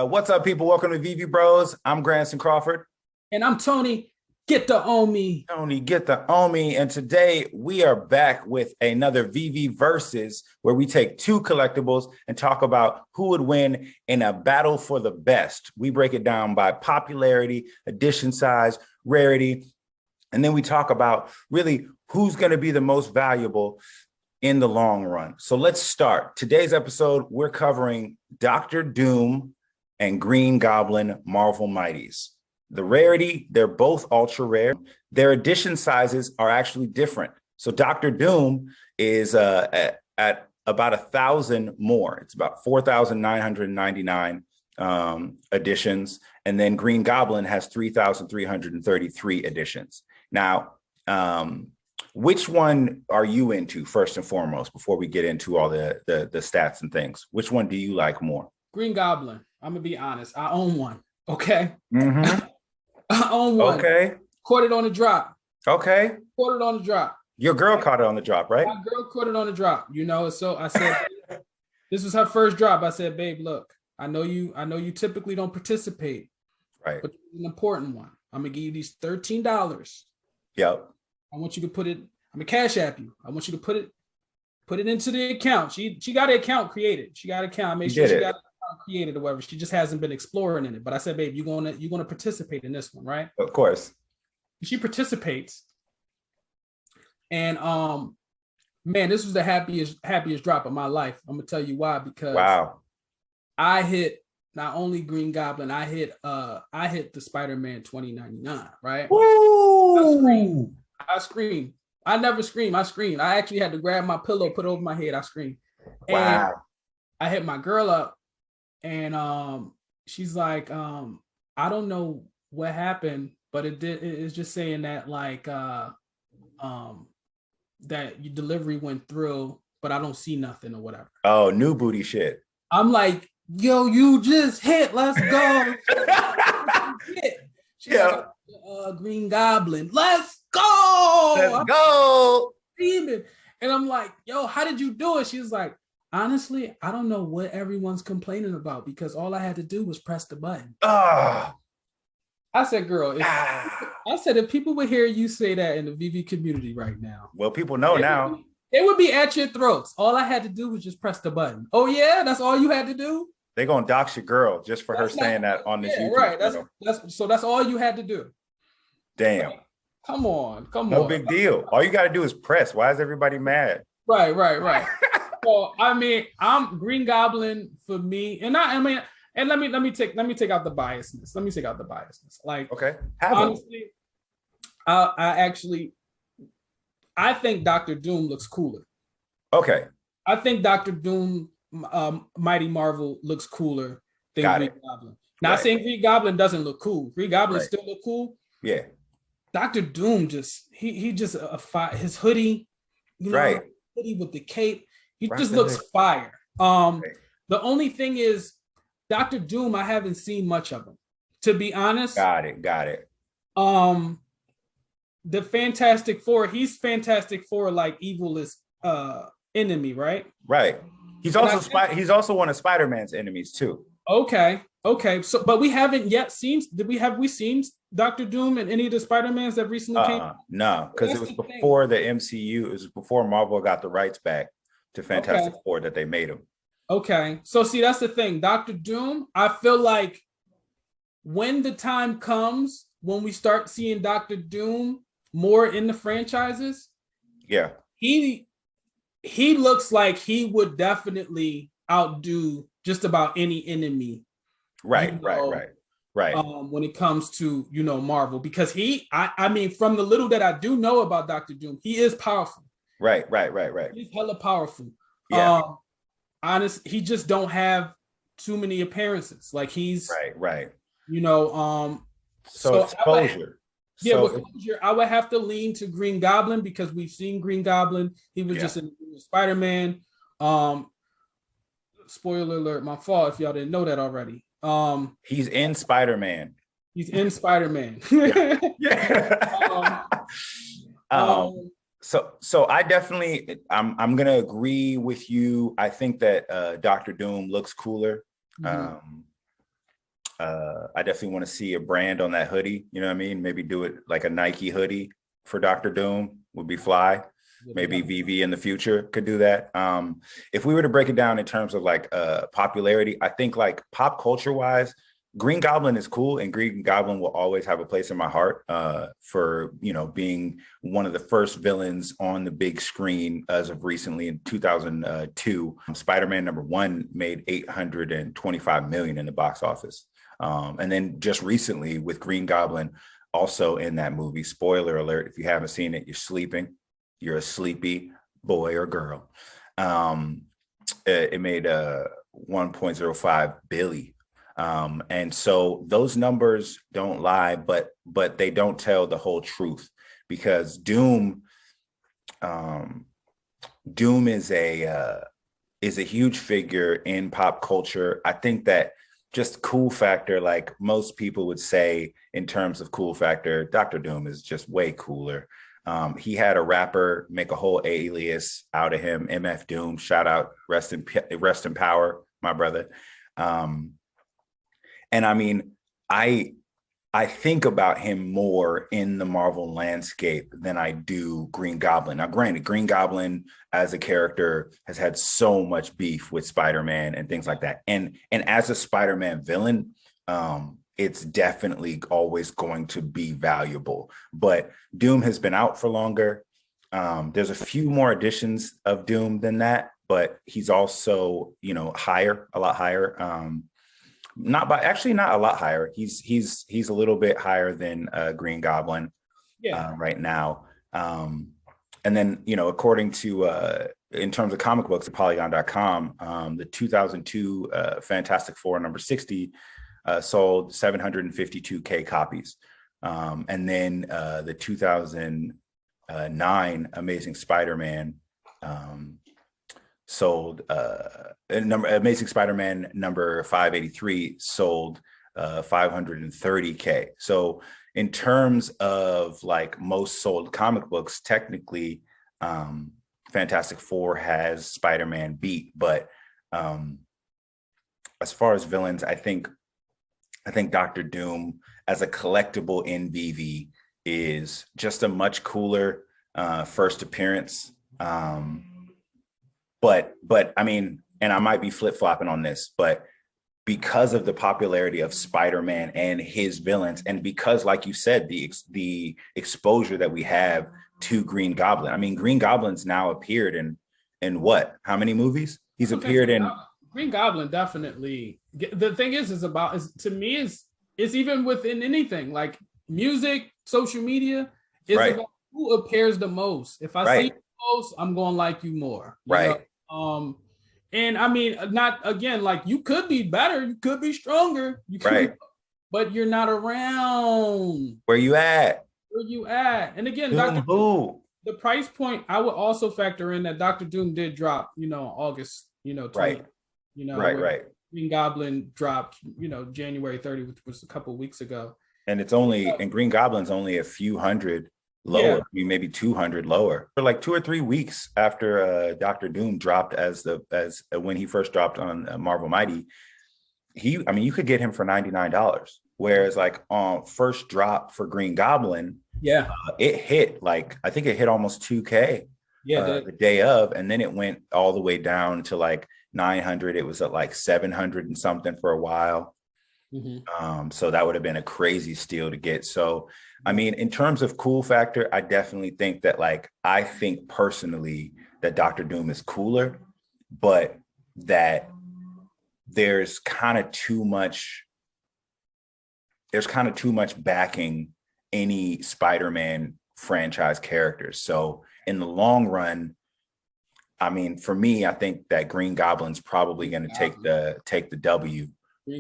What's up, people? Welcome to Veve Bros. I'm Granson Crawford. And I'm Tony. Get the Omi. Tony, get the Omi. And today we are back with another Veve Versus, where we take two collectibles and talk about who would win in a battle for the best. We break it down by popularity, edition size, rarity, and then we talk about really who's going to be the most valuable in the long run. So let's start. Today's episode, we're covering Dr. Doom and Green Goblin Marvel Mighties. The rarity, they're both ultra rare. Their edition sizes are actually different. So Dr. Doom is at about 1,000 more. It's about 4,999 editions. And then Green Goblin has 3,333 editions. Now, which one are you into first and foremost before we get into all the stats and things? Which one do you like more? Green Goblin. I'm going to be honest. I own one. Okay. Mm-hmm. I own one. Okay. Caught it on the drop. Okay. Caught it on the drop. Your girl caught it on the drop, right? My girl caught it on the drop. You know, so I said, this was her first drop. I said, babe, look, I know you typically don't participate. Right. But it's an important one. I'm going to give you these $13. Yep. I want you to put it, I'm going to cash app you. I want you to put it into the account. She got an account created. She got an account. Make sure she got an account created or whatever. She just hasn't been exploring in it. But I said, babe, you're gonna participate in this one, right? Of course. She participates. And man, this was the happiest drop of my life. I'm gonna tell you why, because I hit not only Green Goblin, I hit the Spider-Man 2099, right? Woo! I screamed. I never scream. I screamed. I actually had to grab my pillow, put it over my head. I screamed. Wow. And I hit my girl up, and she's like, I don't know what happened, but it's just saying that like that your delivery went through, but I don't see nothing or whatever. Oh, new booty shit. I'm like, yo, you just hit. Let's go. Yeah. Green Goblin. Let's go. Let's go. Screaming. And I'm like, yo, how did you do it? She's like, honestly, I don't know what everyone's complaining about because all I had to do was press the button. Oh. I said, girl, if people would hear you say that in the VV community right now. Well, people know now. It would be at your throats. All I had to do was just press the button. Oh, yeah? That's all you had to do? They're going to dox your girl just for her saying that on this YouTube. Right. That's all you had to do. Damn. Like, come on. No big deal. All you got to do is press. Why is everybody mad? Right. Well, I mean, I'm Green Goblin for me. And let me take out the biasness. Like, okay. Honestly, I think Dr. Doom looks cooler. Okay. I think Dr. Doom Mighty Marvel looks cooler than Green Goblin. Not saying Green Goblin doesn't look cool. Green Goblin still look cool. Yeah. Dr. Doom just his hoodie, hoodie with the cape. He just looks fire. The only thing is Dr. Doom, I haven't seen much of him, to be honest. Got it. The Fantastic Four, he's Fantastic Four like evilest enemy, right? Right. He's also one of Spider-Man's enemies too. Okay. So, but we haven't yet seen. Have we seen Dr. Doom and any of the Spider-Mans that recently came? No, because it was before the MCU. It was before Marvel got the rights back to Fantastic Four that they made him. Okay. So see, that's the thing. Dr. Doom, I feel like when the time comes when we start seeing Dr. Doom more in the franchises, he looks like he would definitely outdo just about any enemy. Right. When it comes to, Marvel, because I mean, from the little that I do know about Dr. Doom, he is powerful. Right. He's hella powerful. Yeah. He just don't have too many appearances. Like he's right. So exposure. I would have to lean to Green Goblin because we've seen Green Goblin. He was just in Spider-Man. Spoiler alert, my fault if y'all didn't know that already. He's in Spider-Man. So I definitely I'm gonna agree with you. I think that Dr. Doom looks cooler. I definitely want to see a brand on that hoodie. You know what I mean? Maybe do it like a Nike hoodie for Dr. Doom would be fly. Maybe VV in the future could do that. If we were to break it down in terms of like popularity, I think like pop culture wise, Green Goblin is cool, and Green Goblin will always have a place in my heart for, you know, being one of the first villains on the big screen as of recently in 2002. Spider-Man #1 made $825 million in the box office. And then just recently with Green Goblin also in that movie, spoiler alert, if you haven't seen it, you're sleeping. You're a sleepy boy or girl. It made 1.05 billion. And so those numbers don't lie, but they don't tell the whole truth, because Doom is a huge figure in pop culture. I think that just cool factor, like most people would say in terms of cool factor, Dr. Doom is just way cooler. He had a rapper make a whole alias out of him, MF Doom. Shout out, rest in power, my brother. And I mean, I think about him more in the Marvel landscape than I do Green Goblin. Now, granted, Green Goblin as a character has had so much beef with Spider-Man and things like that. And as a Spider-Man villain, it's definitely always going to be valuable. But Doom has been out for longer. There's a few more editions of Doom than that, but he's also, you know, a lot higher. Not a lot higher. He's a little bit higher than Green Goblin right now. And then, you know, according to in terms of comic books at Polygon.com, the 2002 Fantastic Four #60 sold 752K copies. And then the 2009 Amazing Spider-Man sold Amazing Spider-Man number 583 sold 530K. So in terms of like most sold comic books, technically Fantastic Four has Spider-Man beat, but as far as villains, I think Dr. Doom as a collectible in VV is just a much cooler first appearance. But I mean, and I might be flip-flopping on this, but because of the popularity of Spider-Man and his villains, and because, like you said, the exposure that we have to Green Goblin. I mean, Green Goblin's now appeared in what? How many movies? He's appeared in. Green Goblin definitely. The thing is to me is even within anything like music, social media, is about who appears the most. If I see you most, I'm going to like you more. You know? And I mean, not again, like you could be better, you could be stronger, you could be, but you're not around. Where you at? And again, the price point, I would also factor in that Dr. Doom did drop, you know, August, you know, 20, you know, Green Goblin dropped, you know, January 30, which was a couple of weeks ago. And it's only, and Green Goblin's only a few hundred lower, I mean, maybe 200 lower. For like 2 or 3 weeks after Dr. Doom dropped as when he first dropped on Marvel Mighty, you could get him for $99. Whereas like on first drop for Green Goblin, it hit like, I think it hit almost 2K the day of, and then it went all the way down to like 900. It was at like 700 and something for a while. So that would have been a crazy steal to get. So, I mean, in terms of cool factor, I definitely think that, like, I think personally that Dr. Doom is cooler, but that there's kind of too much backing any Spider-Man franchise characters. So in the long run, I mean, for me, I think that Green Goblin's probably going to take the W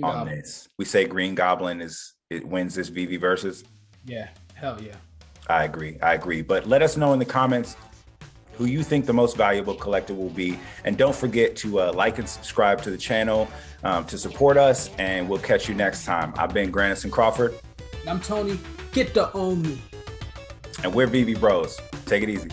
on this. We say Green Goblin wins this Veve Versus. Yeah, hell yeah. I agree. But let us know in the comments who you think the most valuable collectible will be. And don't forget to like and subscribe to the channel to support us. And we'll catch you next time. I've been Granison Crawford. I'm Tony. Get the Omi. And we're Veve Bros. Take it easy.